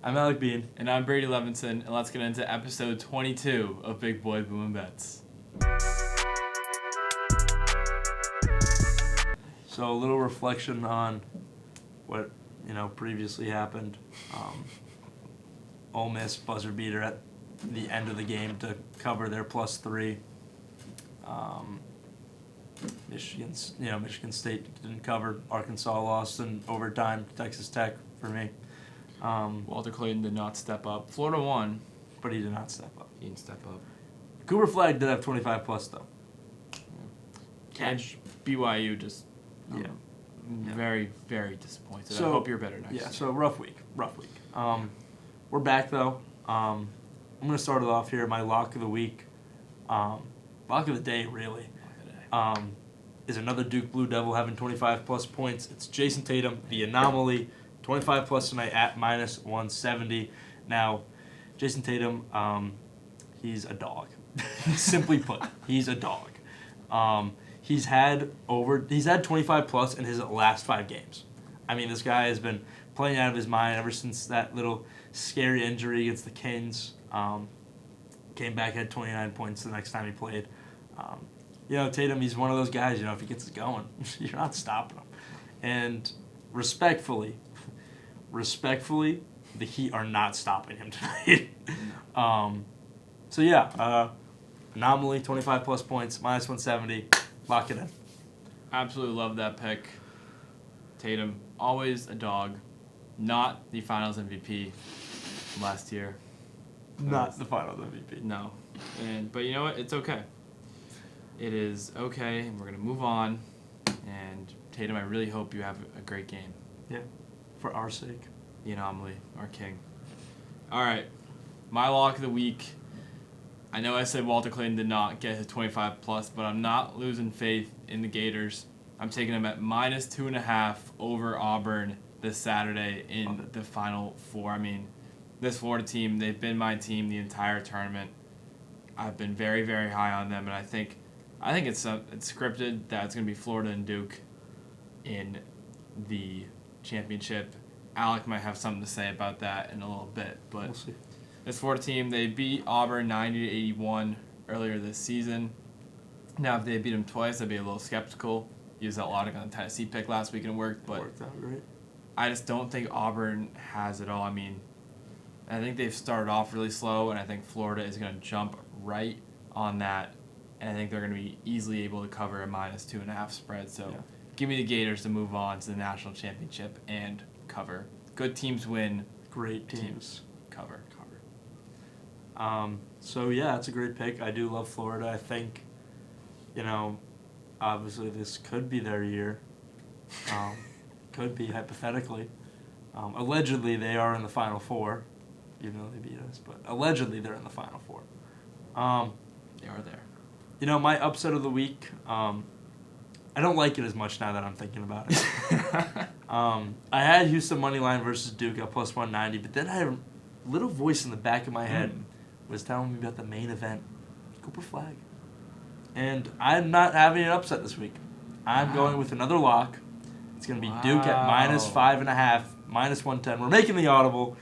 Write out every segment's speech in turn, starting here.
I'm Alec Bean. And I'm Brady Levinson, and let's get into episode 22 of Big Boy Boomin Bets. So a little reflection on what previously happened. Ole Miss buzzer beater at the end of the game to cover their +3. Michigan State didn't cover. Arkansas lost in overtime. Texas Tech for me. Walter Clayton did not step up. Florida won, but he did not step up. He didn't step up. Cooper Flag did have 25+ though. Catch BYU just very, very disappointed. So, I hope you're better next year. So rough week. We're back though. I'm gonna start it off here. My lock of the week, lock of the day really, is another Duke Blue Devil having 25+ points. It's Jason Tatum, the anomaly, 25+ tonight at -170. Now, Jason Tatum, he's a dog. Simply put, he's a dog. He's had 25+ in his last 5 games. I mean, this guy has been playing out of his mind ever since that little scary injury against the Kings. Came back, had 29 points the next time he played. Tatum, he's one of those guys, if he gets it going, you're not stopping him. And respectfully, the Heat are not stopping him tonight. Anomaly, 25+ points, -170. Lock it in. Absolutely love that pick. Tatum, always a dog. Not the Finals MVP last year. Not the Finals MVP. No. But you know what? It's okay. It is okay, and we're going to move on. And Tatum, I really hope you have a great game. Yeah, for our sake. The anomaly, our king. All right, my lock of the week. I know I said Walter Clayton did not get his 25+, but I'm not losing faith in the Gators. I'm taking them at -2.5 over Auburn this Saturday in the Final Four. I mean, this Florida team, they've been my team the entire tournament. I've been very, very high on them, and I think it's scripted that it's going to be Florida and Duke in the championship. Alec might have something to say about that in a little bit, but we'll see. This Florida team, they beat Auburn 90-81 earlier this season. Now, if they beat them twice, I'd be a little skeptical. Used that logic on the Tennessee pick last week and it worked, but it worked out great. I just don't think Auburn has it all. I mean, I think they've started off really slow, and I think Florida is going to jump right on that, and I think they're going to be easily able to cover a -2.5 spread. So give me the Gators to move on to the national championship and cover. Good teams win. Great teams cover. It's a great pick. I do love Florida. I think, obviously this could be their year. Could be, hypothetically. Allegedly, they are in the Final Four, even though they beat us. But allegedly, they're in the Final Four. They are there. My upset of the week, I don't like it as much now that I'm thinking about it. I had Houston moneyline versus Duke at +190, but then I had a little voice in the back of my head was telling me about the main event, Cooper Flag. And I'm not having an upset this week. I'm going with another lock. It's going to be Duke at -5.5, -110. We're making the audible.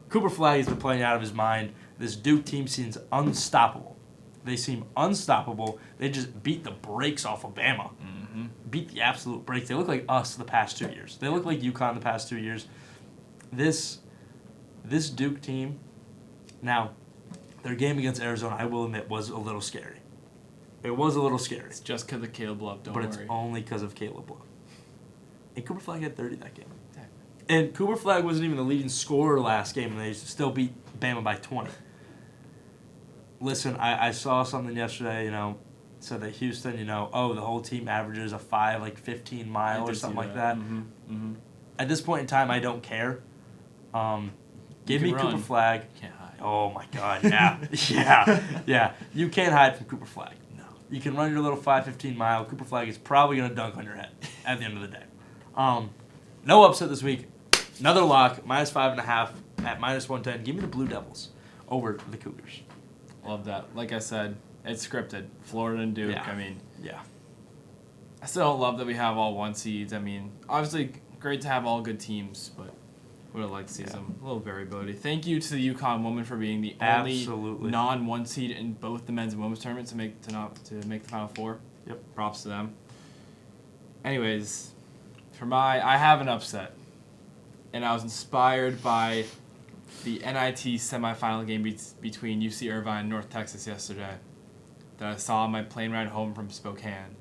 Cooper Flag has been playing out of his mind. This Duke team seems unstoppable. They seem unstoppable. They just beat the brakes off of Bama. Mm-hmm. Beat the absolute brakes. They look like us the past 2 years. They look like UConn the past 2 years. This Duke team, now, their game against Arizona, I will admit, was a little scary. It was a little scary. It's just because of Caleb Love, don't worry. But it's only because of Caleb Love. And Cooper Flag had 30 that game. And Cooper Flag wasn't even the leading scorer last game, and they still beat Bama by 20. Listen, I saw something yesterday, said that Houston, the whole team averages a 15 mile or something like that. Mm-hmm. Mm-hmm. At this point in time, I don't care. Give me Cooper Flag. Can't hide. Oh my God! Yeah. You can't hide from Cooper Flag. No. You can run your little 5:15 mile. Cooper Flag is probably gonna dunk on your head at the end of the day. No upset this week. Another lock, -5.5 at -110. Give me the Blue Devils over the Cougars. Love that. Like I said, it's scripted. Florida and Duke. Yeah. I still don't love that we have all 1 seeds. I mean, obviously great to have all good teams, but Would have liked to see some little variability. Thank you to the UConn woman for being the Absolutely. only non-1 seed in both the men's and women's tournament to make the Final Four. Yep. Props to them. Anyways, I have an upset, and I was inspired by the NIT semifinal game between UC Irvine and North Texas yesterday that I saw on my plane ride home from Spokane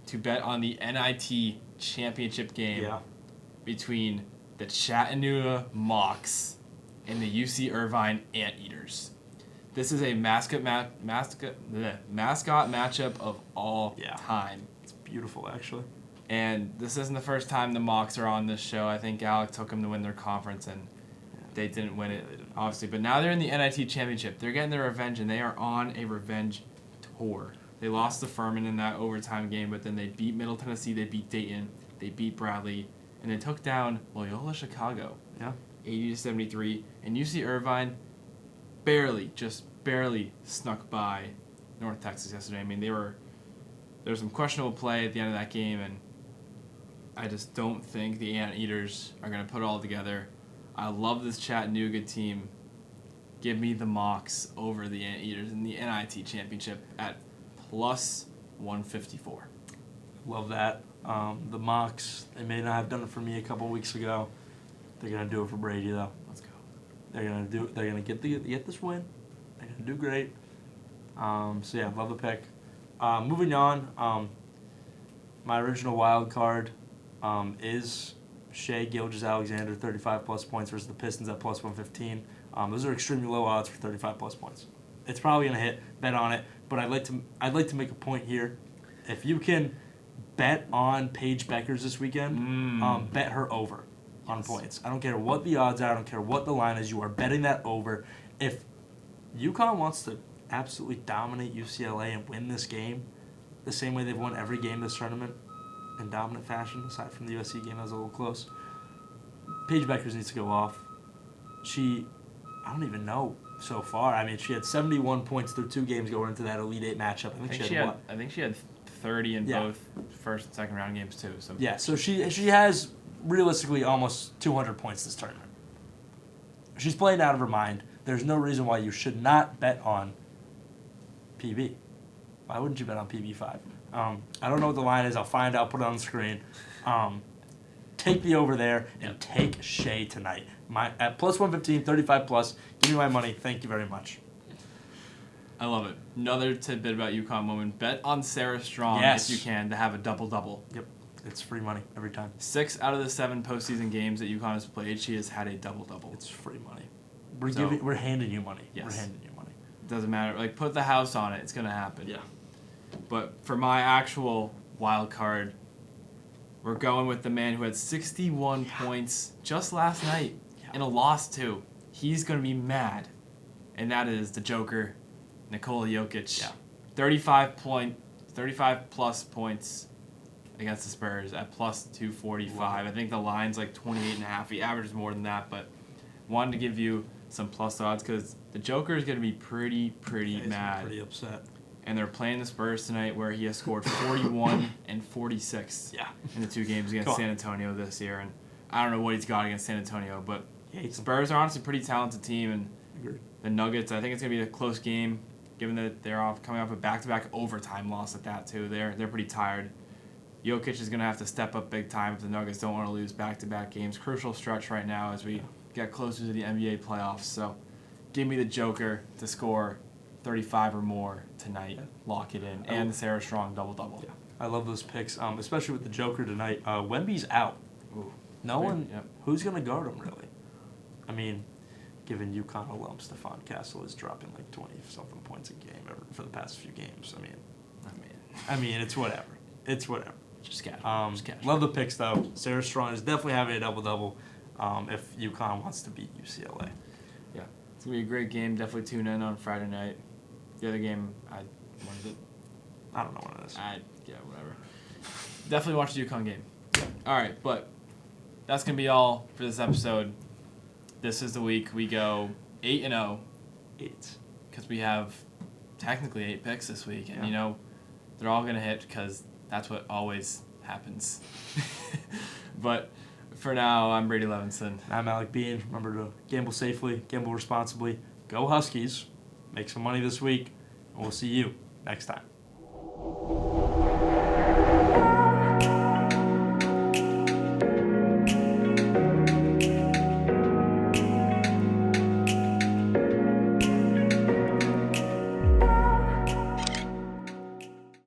to bet on the NIT championship game between the Chattanooga Mocs and the UC Irvine Anteaters. This is a mascot matchup of all time. It's beautiful, actually. And this isn't the first time the Mocs are on this show. I think Alec took them to win their conference, and they didn't win it, obviously. But now they're in the NIT championship. They're getting their revenge, and they are on a revenge tour. They lost to Furman in that overtime game, but then they beat Middle Tennessee, they beat Dayton, they beat Bradley, and they took down Loyola Chicago, 80-73. And UC Irvine barely snuck by North Texas yesterday. I mean, there was some questionable play at the end of that game, and I just don't think the Anteaters are going to put it all together. I love this Chattanooga team. Give me the Mocs over the Anteaters in the NIT championship at plus 154. Love that. The Mocs, they may not have done it for me a couple weeks ago. They're gonna do it for Brady though. Let's go. They're gonna get this win. They're gonna do great. So yeah, love the pick. Moving on. My original wild card is Shea Gilgeous-Alexander, 35 plus points versus the Pistons at plus 115. Those are extremely low odds for 35 plus points. It's probably gonna hit. Bet on it. But I'd like to make a point here. If you can bet on Paige Beckers this weekend, bet her over on points. I don't care what the odds are. I don't care what the line is. You are betting that over. If UConn wants to absolutely dominate UCLA and win this game, the same way they've won every game this tournament in dominant fashion, aside from the USC game that was a little close, Paige Beckers needs to go off. I don't even know so far. I mean, she had 71 points through 2 games going into that Elite Eight matchup. I think she had 30 in both first and second round games too. So so she has realistically almost 200 points this tournament. She's playing out of her mind. There's no reason why you should not bet on PB. Why wouldn't you bet on PB5? I don't know what the line is. I'll find out. Put it on the screen. Take the over there and take Shea tonight. At plus 115, 35 plus. Give me my money. Thank you very much. I love it. Another tidbit about UConn moment. Bet on Sarah Strong if you can to have a double-double. Yep. It's free money every time. 6 out of the 7 postseason games that UConn has played, she has had a double-double. It's free money. We're handing you money. Yes. We're handing you money. Doesn't matter. Like, put the house on it. It's going to happen. Yeah. But for my actual wild card, we're going with the man who had 61 points just last night in a loss too. He's going to be mad. And that is the Joker, Nikola Jokic. Yeah. 35 plus points against the Spurs at plus 245. I think the line's like 28.5. He averages more than that, but wanted to give you some plus odds because the Joker is going to be pretty mad. Pretty upset. And they're playing the Spurs tonight where he has scored 41 and 46 in the 2 games against San Antonio this year. And I don't know what he's got against San Antonio, but Spurs are honestly a pretty talented team. And the Nuggets, I think it's going to be a close game given that they're coming off a back-to-back overtime loss at that too. They're pretty tired. Jokic is going to have to step up big time if the Nuggets don't want to lose back-to-back games. Crucial stretch right now as we get closer to the NBA playoffs. So give me the Joker to score 35 or more tonight. Lock it in. And the Sarah Strong double-double. Yeah. I love those picks, especially with the Joker tonight. Wemby's out. Ooh. Who's going to guard him, really? I mean, given UConn alum Stephon Castle is dropping like 20-something points a game for the past few games. I mean, it's whatever. It's whatever. Just cash. Love the picks, though. Sarah Strong is definitely having a double-double if UConn wants to beat UCLA. Yeah. It's going to be a great game. Definitely tune in on Friday night. The other game, what is it? I don't know what it is. Whatever. Definitely watch the UConn game. All right, but that's going to be all for this episode. This is the week we go 8-0. 8. Because we have technically 8 picks this week. And, they're all going to hit because that's what always happens. But For now, I'm Brady Levinson. I'm Alec Bean. Remember to gamble safely, gamble responsibly. Go Huskies. Make some money this week, and we'll see you next time.